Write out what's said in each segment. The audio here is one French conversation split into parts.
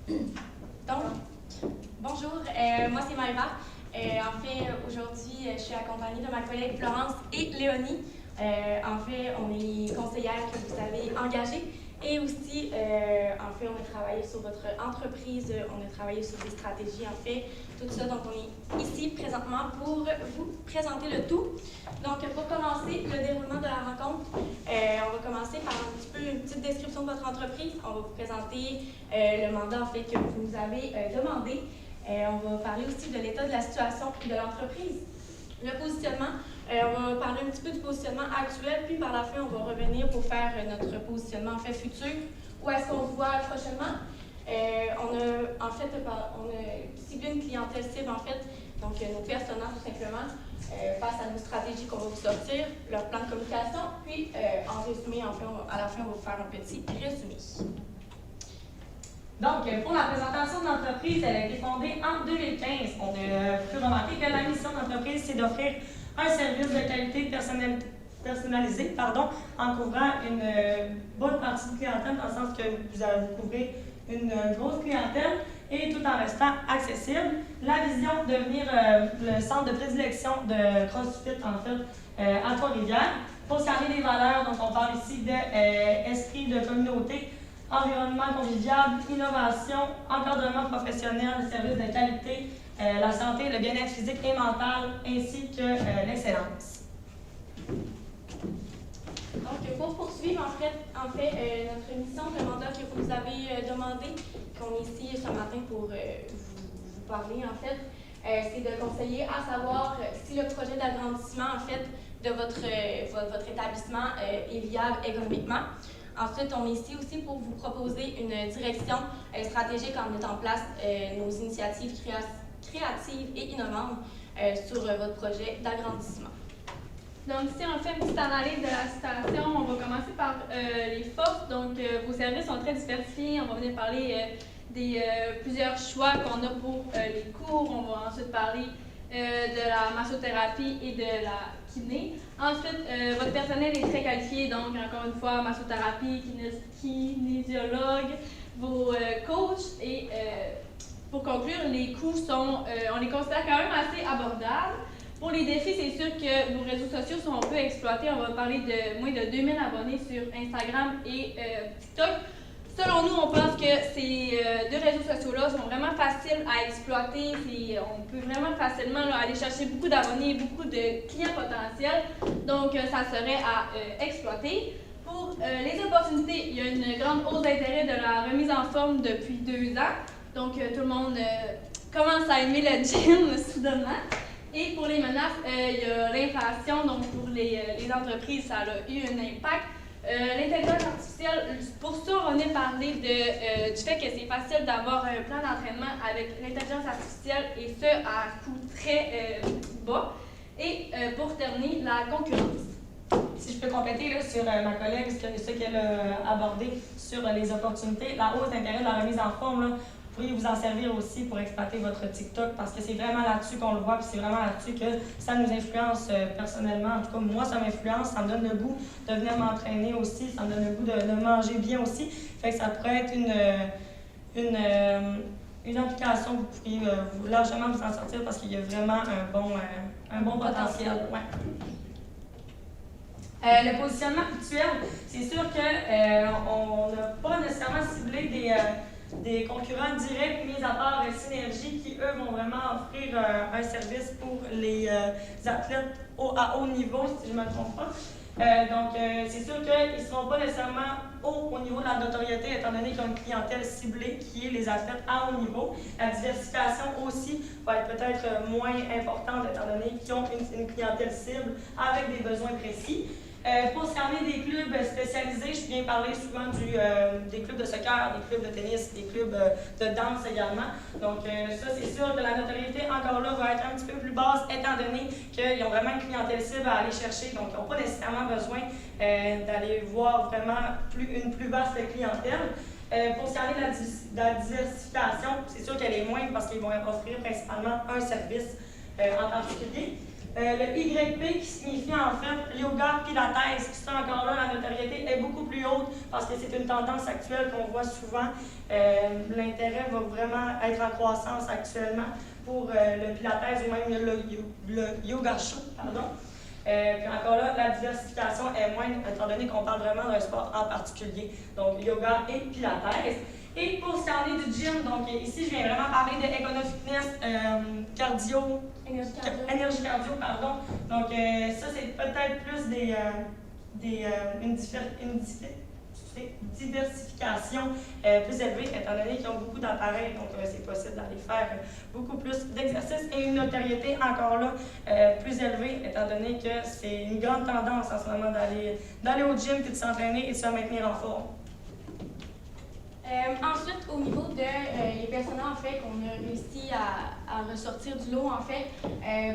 Donc, bonjour, moi c'est Maëva. En fait, aujourd'hui, je suis accompagnée de ma collègue Florence et Léonie. En fait, on est les conseillères que vous avez engagées. Et aussi, en fait, on a travaillé sur votre entreprise, on a travaillé sur des stratégies, en fait, tout ça. Donc, on est ici présentement pour vous présenter le tout. Donc, pour commencer le déroulement de la rencontre, on va commencer par un petit peu une petite description de votre entreprise. On va vous présenter le mandat, en fait, que vous nous avez demandé. On va parler aussi de l'état de la situation de l'entreprise, le positionnement. On va parler un petit peu du positionnement actuel, puis par la fin, on va revenir pour faire notre positionnement en fait futur. Où est-ce qu'on se voit prochainement? On a ciblé une clientèle cible, en fait, donc nos personnages tout simplement, face à nos stratégies qu'on va vous sortir, leur plan de communication, puis en résumé, en fait, à la fin, on va vous faire un petit résumé. Donc, pour la présentation de l'entreprise, elle a été fondée en 2015. On a pu remarquer que la mission de l'entreprise, c'est d'offrir un service de qualité personnalisé en couvrant une bonne partie de clientèle, dans le sens que vous couvrez une grosse clientèle et tout en restant accessible. La vision de devenir le centre de prédilection de CrossFit, en fait, à Trois-Rivières. Pour scanner des valeurs, donc on parle ici d'esprit de communauté, environnement convivial, innovation, encadrement professionnel, services de qualité, la santé, le bien-être physique et mental, ainsi que l'excellence. Donc, pour poursuivre, en fait notre mission, le mandat que vous nous avez demandé, qu'on est ici ce matin pour vous parler, en fait, c'est de conseiller à savoir si le projet d'agrandissement, en fait, de votre établissement est viable économiquement. Ensuite, on est ici aussi pour vous proposer une direction stratégique en mettant en place nos initiatives créatives et innovantes sur votre projet d'agrandissement. Donc, si on fait une petite analyse de la situation, on va commencer par les forces. Donc, vos services sont très diversifiés. On va venir parler des plusieurs choix qu'on a pour les cours. On va ensuite parler de la massothérapie et de la kiné. Ensuite, votre personnel est très qualifié, donc encore une fois, massothérapie, kinésiologue, vos coachs. Et pour conclure, les coûts on les considère quand même assez abordables. Pour les défis, c'est sûr que vos réseaux sociaux sont un peu exploités. On va parler de moins de 2000 abonnés sur Instagram et TikTok. Selon nous, on pense que ces deux réseaux sociaux-là sont vraiment faciles à exploiter. On peut vraiment facilement aller chercher beaucoup d'abonnés, beaucoup de clients potentiels. Donc, ça serait à exploiter. Pour les opportunités, il y a une grande hausse d'intérêt de la remise en forme depuis 2 ans. Donc, tout le monde commence à aimer le gym soudainement. Et pour les menaces, il y a l'inflation. Donc, pour les entreprises, ça a eu un impact. L'intelligence artificielle, pour ça, on a parlé du fait que c'est facile d'avoir un plan d'entraînement avec l'intelligence artificielle et ce, à coût très bas. Et pour terminer, la concurrence. Si je peux compléter là, sur ma collègue, ce qu'elle a abordé sur les opportunités, la hausse d'intérêt de la remise en forme, là, vous pourriez vous en servir aussi pour exploiter votre TikTok parce que c'est vraiment là-dessus qu'on le voit, puis c'est vraiment là-dessus que ça nous influence personnellement. En tout cas, moi, ça m'influence, ça me donne le goût de venir m'entraîner aussi, ça me donne le goût de manger bien aussi. Fait que ça pourrait être une application que vous pourriez largement vous en sortir parce qu'il y a vraiment un bon potentiel. Ouais. Le positionnement actuel, c'est sûr qu'on n'a pas nécessairement ciblé des concurrents directs, mis à part Synergie, qui, eux, vont vraiment offrir un service pour les athlètes à haut niveau, si je ne me trompe pas. C'est sûr qu'ils ne seront pas nécessairement hauts au niveau de la notoriété, étant donné qu'ils ont une clientèle ciblée, qui est les athlètes à haut niveau. La diversification aussi va être peut-être moins importante, étant donné qu'ils ont une clientèle cible avec des besoins précis. Pour cerner des clubs spécialisés, je viens parler souvent des clubs de soccer, des clubs de tennis, des clubs de danse également. Donc ça, c'est sûr que la notoriété, encore là, va être un petit peu plus basse, étant donné qu'ils ont vraiment une clientèle cible à aller chercher. Donc, ils n'ont pas nécessairement besoin d'aller voir vraiment une plus vaste clientèle. Pour cerner la diversification, c'est sûr qu'elle est moindre parce qu'ils vont offrir principalement un service en particulier. Le YP qui signifie en fait yoga pilates, qui c'est encore là, la notoriété est beaucoup plus haute parce que c'est une tendance actuelle qu'on voit souvent. L'intérêt va vraiment être en croissance actuellement pour le pilates ou même le yoga chaud, pardon. Puis encore là, la diversification est moindre étant donné qu'on parle vraiment d'un sport en particulier, donc yoga et pilates. Et pour ce qui en est du gym, donc ici je viens vraiment parler de Econofitness, énergie cardio, pardon. Donc ça c'est peut-être plus une diversification plus élevée étant donné qu'ils ont beaucoup d'appareils, donc c'est possible d'aller faire beaucoup plus d'exercices et une notoriété encore là plus élevée étant donné que c'est une grande tendance en ce moment d'aller au gym puis de s'entraîner et de se maintenir en forme. Ensuite, au niveau de les personnes en fait qu'on a réussi à ressortir du lot en fait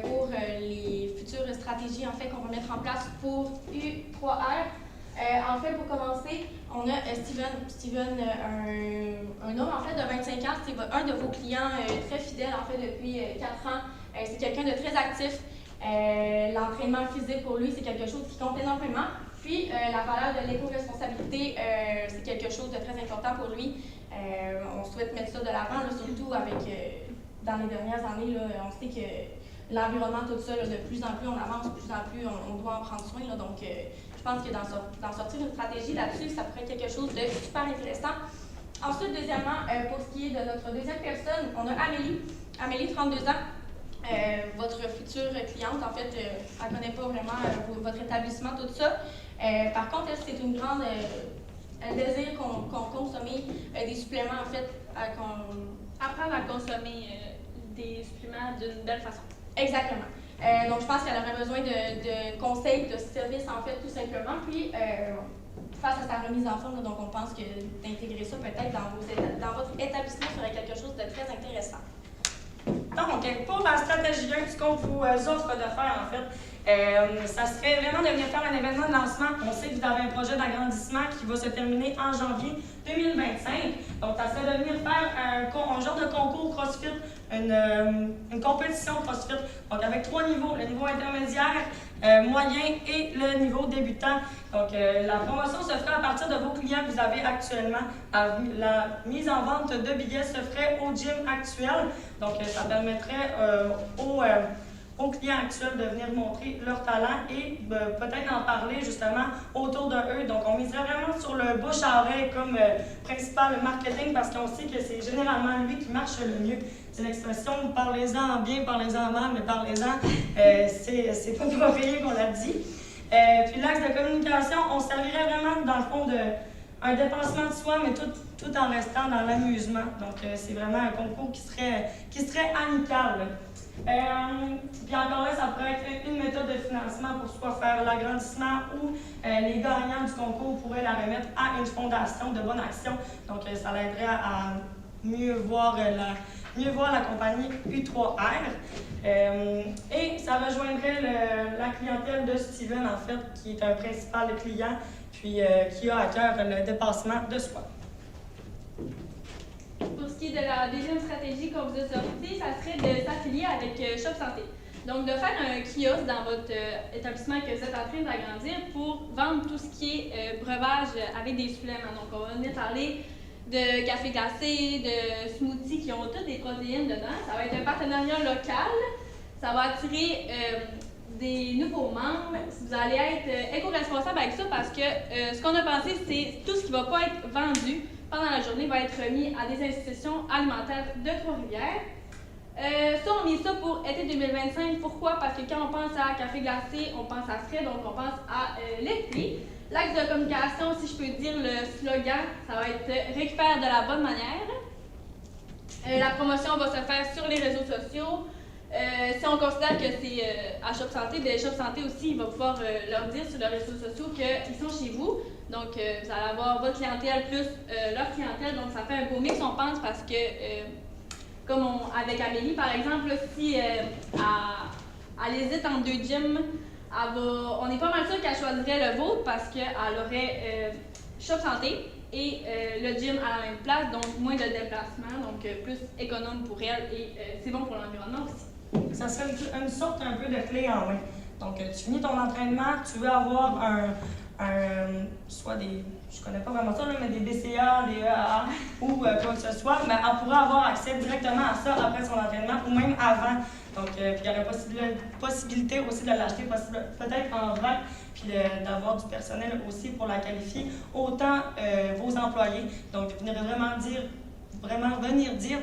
pour les futures stratégies en fait qu'on va mettre en place pour U3R. En fait, pour commencer, on a Steven, un homme en fait de 25 ans, c'est un de vos clients très fidèles en fait depuis 4 ans. C'est quelqu'un de très actif. L'entraînement physique pour lui, c'est quelque chose qui compte énormément. Puis, la valeur de l'éco-responsabilité, c'est quelque chose de très important pour lui. On souhaite mettre ça de l'avant, surtout avec, dans les dernières années, là, on sait que l'environnement, tout ça, là, de plus en plus on avance, de plus en plus on doit en prendre soin. Là, donc, je pense que d'en sortir une stratégie là-dessus, ça pourrait être quelque chose de super intéressant. Ensuite, deuxièmement, pour ce qui est de notre deuxième personne, on a Amélie, 32 ans. Votre future cliente, en fait, elle ne connaît pas vraiment votre établissement, tout ça. Par contre, elle, c'est une grande... elle désire qu'on consomme des suppléments, en fait, apprendre à consommer des suppléments d'une belle façon. Exactement. Donc, je pense qu'elle aurait besoin de conseils, de services, en fait, tout simplement. Puis, face à sa remise en forme, là, donc on pense que d'intégrer ça peut-être dans votre établissement serait quelque chose de très intéressant. Donc, pour la stratégie 1, ce qu'on vous offre de faire, en fait, ça serait vraiment de venir faire un événement de lancement. On sait que vous avez un projet d'agrandissement qui va se terminer en janvier 2025. Donc, ça serait de venir faire un genre de concours CrossFit, une compétition CrossFit. Donc, avec 3 niveaux, le niveau intermédiaire, moyen et le niveau débutant. Donc, la promotion se ferait à partir de vos clients que vous avez actuellement. La mise en vente de billets se ferait au gym actuel. Donc, ça permettrait aux clients actuels de venir montrer leur talent et peut-être en parler justement autour de eux. Donc, on miserait vraiment sur le bouche à oreille comme principal marketing parce qu'on sait que c'est généralement lui qui marche le mieux. C'est l'expression « parlez-en bien, parlez-en mal, mais parlez-en ». C'est pas pour rien qu'on l'a dit. Puis l'axe de communication, on servirait vraiment dans le fond d'un dépassement de soi, mais tout en restant dans l'amusement. Donc, c'est vraiment un concours qui serait amical. Puis encore là, ça pourrait être une méthode de financement pour soit faire l'agrandissement ou les gagnants du concours pourraient la remettre à une fondation de bonne action. Donc, ça l'aiderait à mieux voir la compagnie U3R. Et ça rejoindrait la clientèle de Steven, en fait, qui est un principal client, puis qui a à cœur le dépassement de soi. Pour ce qui est de la deuxième stratégie qu'on vous a sortie, ça serait de s'affilier avec Shop Santé. Donc, de faire un kiosque dans votre établissement que vous êtes en train d'agrandir pour vendre tout ce qui est breuvage avec des suppléments. Donc, on va venir parler de café glacé, de smoothies qui ont toutes des protéines dedans. Ça va être un partenariat local. Ça va attirer des nouveaux membres. Vous allez être éco-responsable avec ça parce que ce qu'on a pensé, c'est tout ce qui ne va pas être vendu pendant la journée va être remis à des institutions alimentaires de Trois-Rivières. Ça, on met ça pour été 2025. Pourquoi? Parce que quand on pense à café glacé, on pense à frais, donc on pense à l'été. L'axe de communication, si je peux dire le slogan, ça va être « Récupère de la bonne manière ». La promotion va se faire sur les réseaux sociaux. Si on considère que c'est à Shop Santé, bien Shop Santé aussi, il va pouvoir leur dire sur les réseaux sociaux qu'ils sont chez vous. Donc, vous allez avoir votre clientèle plus leur clientèle. Donc, ça fait un beau mix, on pense, parce que, comme avec Amélie, par exemple, si elle hésite entre 2 gyms, on est pas mal sûr qu'elle choisirait le vôtre parce qu'elle aurait Shop Santé et le gym à la même place, donc moins de déplacement, donc plus économe pour elle et c'est bon pour l'environnement aussi. Ça serait une sorte un peu de clé en main. Donc, tu finis ton entraînement, tu veux avoir soit des, je connais pas vraiment ça, là, mais des BCA, des EAA ou quoi que ce soit, mais on pourrait avoir accès directement à ça après son entraînement ou même avant. Donc, puis il y aurait possibilité aussi de l'acheter peut-être en vrac, puis d'avoir du personnel aussi pour la qualifier, autant vos employés. Donc, vous venir venir dire,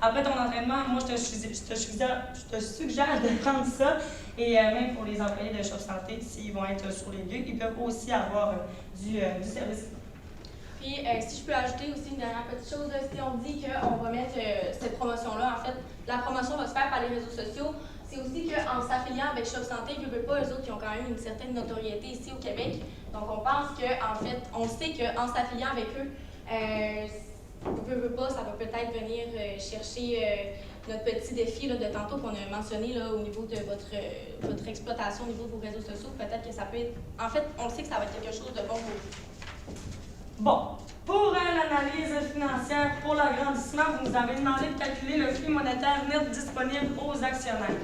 après ton entraînement, moi je te suggère de prendre ça. Et même pour les employés de Shop Santé, s'ils vont être sur les lieux, ils peuvent aussi avoir du service. Puis, si je peux ajouter aussi une dernière petite chose, là, si on dit qu'on va mettre cette promotion-là, en fait, la promotion va se faire par les réseaux sociaux. C'est aussi qu'en s'affiliant avec Shop Santé, ils ne veulent pas, eux autres qui ont quand même une certaine notoriété ici au Québec. Donc, on pense qu'en fait, on sait qu'en s'affiliant avec eux, pas, ça va peut-être venir chercher notre petit défi là, de tantôt qu'on a mentionné là, au niveau de votre exploitation, au niveau de vos réseaux sociaux. Peut-être que ça peut être... En fait, on sait que ça va être quelque chose de bon pour vous. Bon, pour l'analyse financière, pour l'agrandissement, vous nous avez demandé de calculer le flux monétaire net disponible aux actionnaires.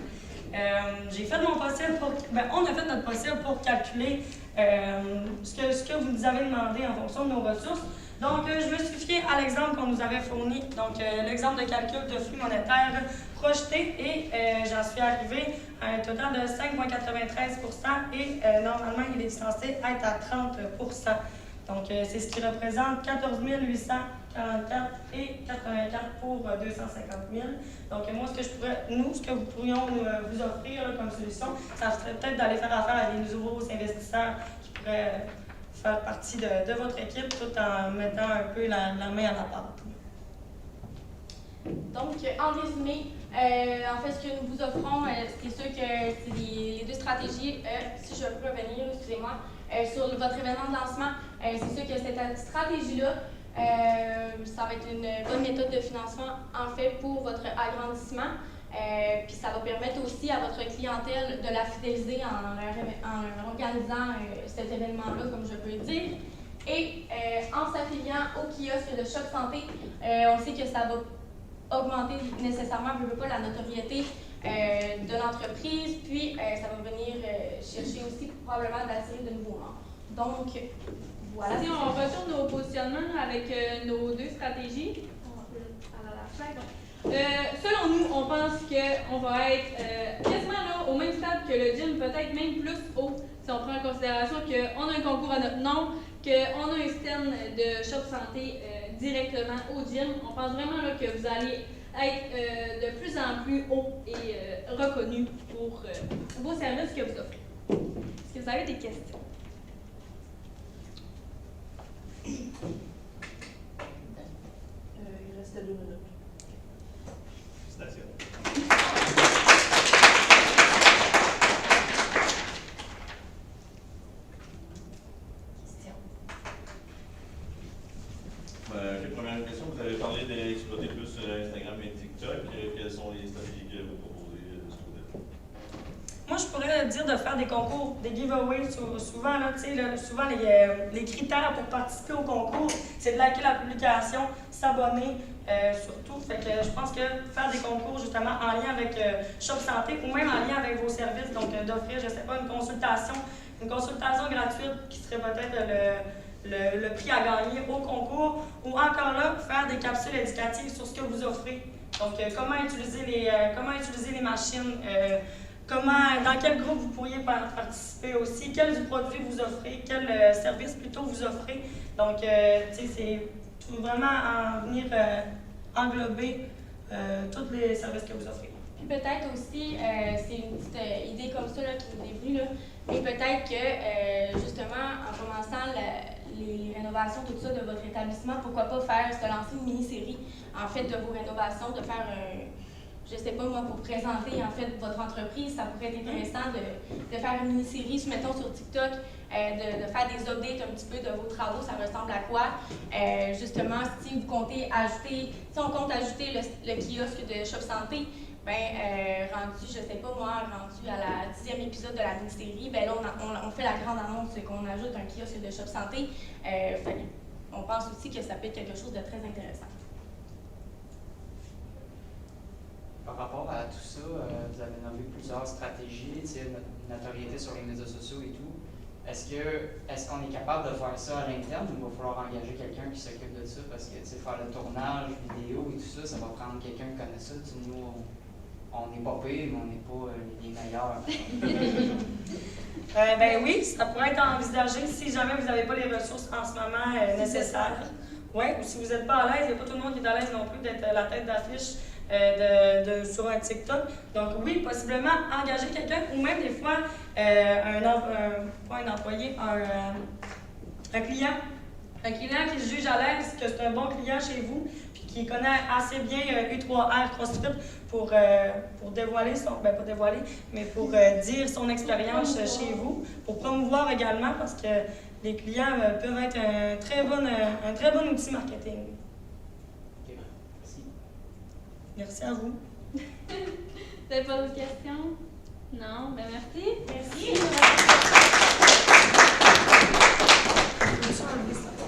J'ai fait mon possible pour... on a fait notre possible pour calculer ce que vous nous avez demandé en fonction de nos ressources. Donc, je me suis fié à l'exemple qu'on nous avait fourni, donc l'exemple de calcul de flux monétaire projeté, et j'en suis arrivée à un total de 5,93 et normalement, il est censé être à 30 %. Donc, c'est ce qui représente 14 844 et 84 pour 250 000. Donc, moi, ce que vous pourrions vous offrir là, comme solution, ça serait peut-être d'aller faire affaire à des nouveaux investisseurs qui pourraient faire partie de votre équipe tout en mettant un peu la main à la pâte. Donc, en résumé, en fait, ce que nous vous offrons, c'est sûr que c'est les deux stratégies, si je peux revenir, excusez-moi, sur votre événement de lancement, c'est sûr que cette stratégie-là, ça va être une bonne méthode de financement, en fait, pour votre agrandissement. Puis ça va permettre aussi à votre clientèle de la fidéliser en organisant cet événement-là, comme je peux le dire. Et en s'affiliant au kiosque de Shop Santé, on sait que ça va augmenter nécessairement, pas, la notoriété de l'entreprise, puis ça va venir chercher aussi probablement d'attirer de nouveaux membres. Donc, voilà. Si on retourne au positionnement avec nos deux stratégies, à la fin, selon nous, on pense qu'on va être quasiment là, au même stade que le gym, peut-être même plus haut, si on prend en considération qu'on a un concours à notre nom, qu'on a un stand de Shop Santé directement au gym. On pense vraiment là, que vous allez être de plus en plus haut et reconnu pour vos services que vous offrez. Est-ce que vous avez des questions? Il restait 2 minutes. Station. Première question, vous avez parlé d'exploiter plus Instagram et TikTok. Quelles sont les stratégies que vous proposez de ce côté-là? Moi, je pourrais dire de faire des concours, des giveaways. Souvent, là, souvent les critères pour participer au concours, c'est de liker la publication, s'abonner, surtout. Fait que je pense que faire des concours justement en lien avec Shop Santé ou même en lien avec vos services, donc d'offrir, je ne sais pas, une consultation gratuite qui serait peut-être le prix à gagner au concours, ou encore là, faire des capsules éducatives sur ce que vous offrez. Donc, comment utiliser les machines, dans quel groupe vous pourriez participer aussi, quels produits vous offrez, quel service plutôt vous offrez. Donc, c'est vraiment venir englober tous les services que vous offrez. Puis peut-être aussi, c'est une petite idée comme ça là, qui nous est venue, là, mais peut-être que justement, en commençant les rénovations, tout ça de votre établissement, pourquoi pas se lancer une mini-série en fait de vos rénovations, de faire je sais pas moi, pour présenter en fait votre entreprise, ça pourrait être intéressant de faire une mini-série, mettons sur TikTok, de faire des updates un petit peu de vos travaux, ça ressemble à quoi. Justement, si vous comptez ajouter, si on compte ajouter le kiosque de Shop Santé, rendu, je sais pas moi, rendu à la 10e épisode de la mini-série, là on fait la grande annonce qu'on ajoute un kiosque de Shop Santé. On pense aussi que ça peut être quelque chose de très intéressant. Par rapport à à tout ça, vous avez nommé plusieurs stratégies, notre notoriété sur les médias sociaux et tout. Est-ce qu'on est capable de faire ça à l'interne ou il va falloir engager quelqu'un qui s'occupe de ça? Parce que faire le tournage vidéo et tout ça, ça va prendre quelqu'un qui connaît ça. Nous, on n'est pas pire, mais on n'est pas les meilleurs. Ben oui, ça pourrait être envisagé si jamais vous n'avez pas les ressources en ce moment nécessaires. Oui, ou si vous n'êtes pas à l'aise, il n'y a pas tout le monde qui est à l'aise non plus d'être la tête d'affiche sur un TikTok. Donc oui, possiblement engager quelqu'un ou même des fois pas un employé, un client. Un client qui se juge à l'aise que c'est un bon client chez vous puis qui connaît assez bien U3R CrossFit pour dévoiler pas dévoiler, mais pour dire son expérience chez vous, pour promouvoir également parce que les clients peuvent être un très bon outil marketing. OK, merci. Merci à vous. Vous n'avez pas d'autres questions? Non? Ben merci. Merci. Je me suis enlevée ça.